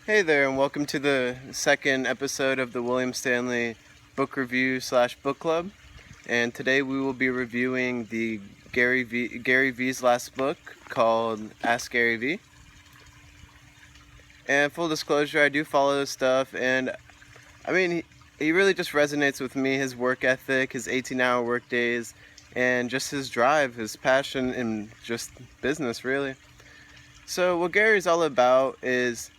Hey there, and welcome to the second episode of the William Stanley book review slash book club. And today we will be reviewing the Gary Vee's last book called Ask Gary Vee. And full disclosure, I do follow his stuff, and I mean, he really just resonates with me. His work ethic, his 18-hour work days, and just his drive, his passion in just business, really. So what Gary's all about is,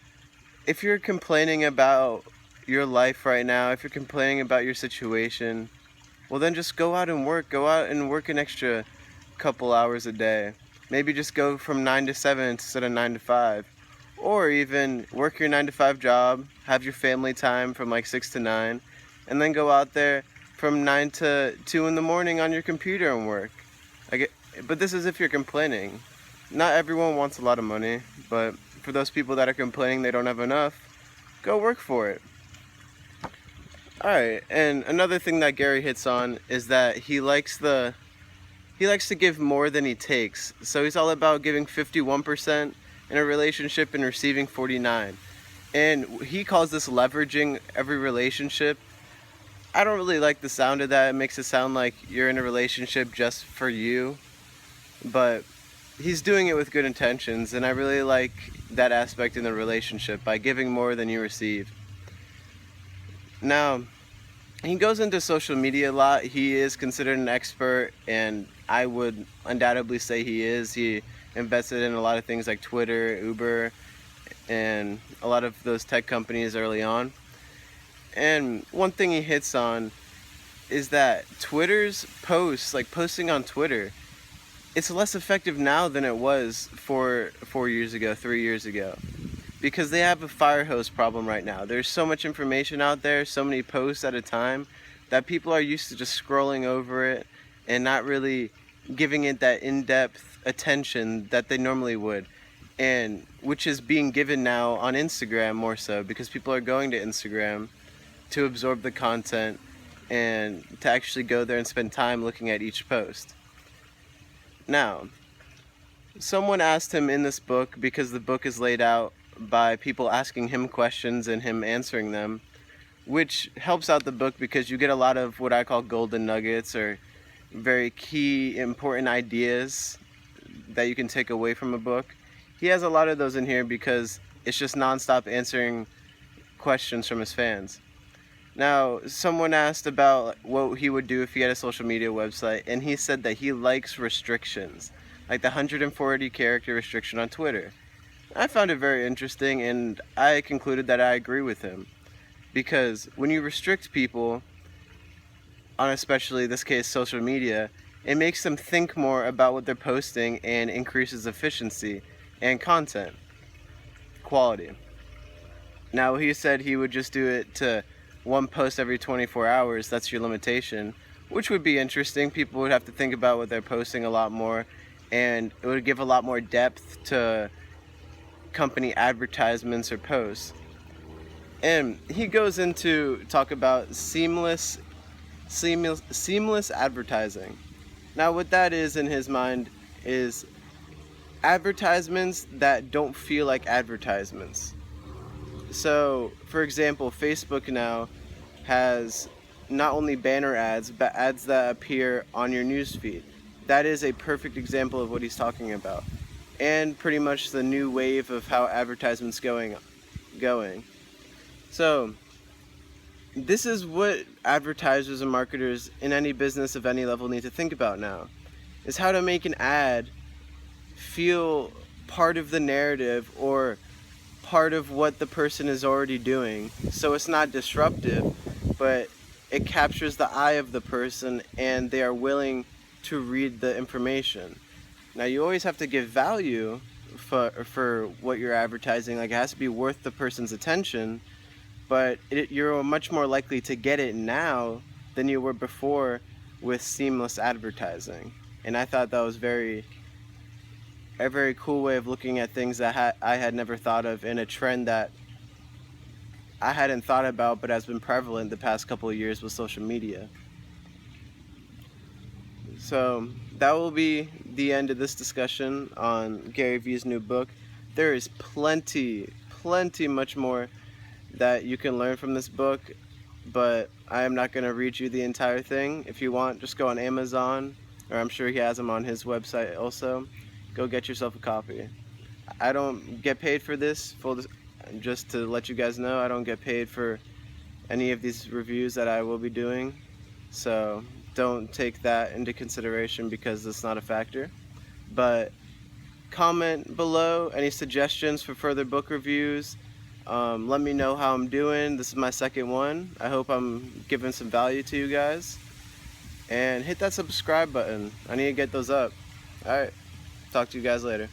if you're complaining about your life right now, if you're complaining about your situation, well then just go out and work. Go out and work an extra couple hours a day. Maybe just go from 9 to 7 instead of 9 to 5. Or even work your 9 to 5 job, have your family time from like 6 to 9, and then go out there from 9 to 2 in the morning on your computer and work. But this is if you're complaining. Not everyone wants a lot of money, but for those people that are complaining they don't have enough, go work for it. Alright, and another thing that Gary hits on is that he likes to give more than he takes. So he's all about giving 51% in a relationship and receiving 49%. And he calls this leveraging every relationship. I don't really like the sound of that. It makes it sound like you're in a relationship just for you. But he's doing it with good intentions, and I really like that aspect in the relationship, by giving more than you receive. Now, he goes into social media a lot. He is considered an expert, and I would undoubtedly say he is. He invested in a lot of things like Twitter, Uber, and a lot of those tech companies early on. And one thing he hits on is that Twitter's posts, like posting on Twitter, it's less effective now than it was 4 years ago, 3 years ago, because they have a fire hose problem right now. There's so much information out there, so many posts at a time, that people are used to just scrolling over it and not really giving it that in-depth attention that they normally would, and which is being given now on Instagram more so, because people are going to Instagram to absorb the content and to actually go there and spend time looking at each post. Now, someone asked him in this book, because the book is laid out by people asking him questions and him answering them, which helps out the book because you get a lot of what I call golden nuggets, or very key, important ideas that you can take away from a book. He has a lot of those in here because it's just nonstop answering questions from his fans. Now, someone asked about what he would do if he had a social media website, and he said that he likes restrictions, like the 140 character restriction on Twitter. I found it very interesting, and I concluded that I agree with him, because when you restrict people on, especially this case, social media, it makes them think more about what they're posting and increases efficiency and content quality. Now, he said he would just do it to one post every 24 hours. That's your limitation, which would be interesting. People would have to think about what they're posting a lot more, and it would give a lot more depth to company advertisements or posts. And he goes into talk about seamless advertising. Now, what that is in his mind is advertisements that don't feel like advertisements. So, for example, Facebook now has not only banner ads, but ads that appear on your newsfeed. That is a perfect example of what he's talking about, and pretty much the new wave of how advertisements going. So, this is what advertisers and marketers in any business of any level need to think about now, is how to make an ad feel part of the narrative, or part of what the person is already doing, so it's not disruptive, but it captures the eye of the person and they are willing to read the information. Now, you always have to give value for what you're advertising. Like, it has to be worth the person's attention, but you're much more likely to get it now than you were before with seamless advertising. And I thought that was a very cool way of looking at things that I had never thought of, and a trend that I hadn't thought about but has been prevalent the past couple of years with social media. So that will be the end of this discussion on Gary Vee's new book. There is plenty plenty much more that you can learn from this book, but I am not going to read you the entire thing. If you want, just go on Amazon, or I'm sure he has them on his website also. Go get yourself a copy. I don't get paid for this, just to let you guys know, I don't get paid for any of these reviews that I will be doing, so don't take that into consideration because it's not a factor. But comment below any suggestions for further book reviews. Let me know how I'm doing. This is my second one. I hope I'm giving some value to you guys. And hit that subscribe button. I need to get those up. Alright, talk to you guys later.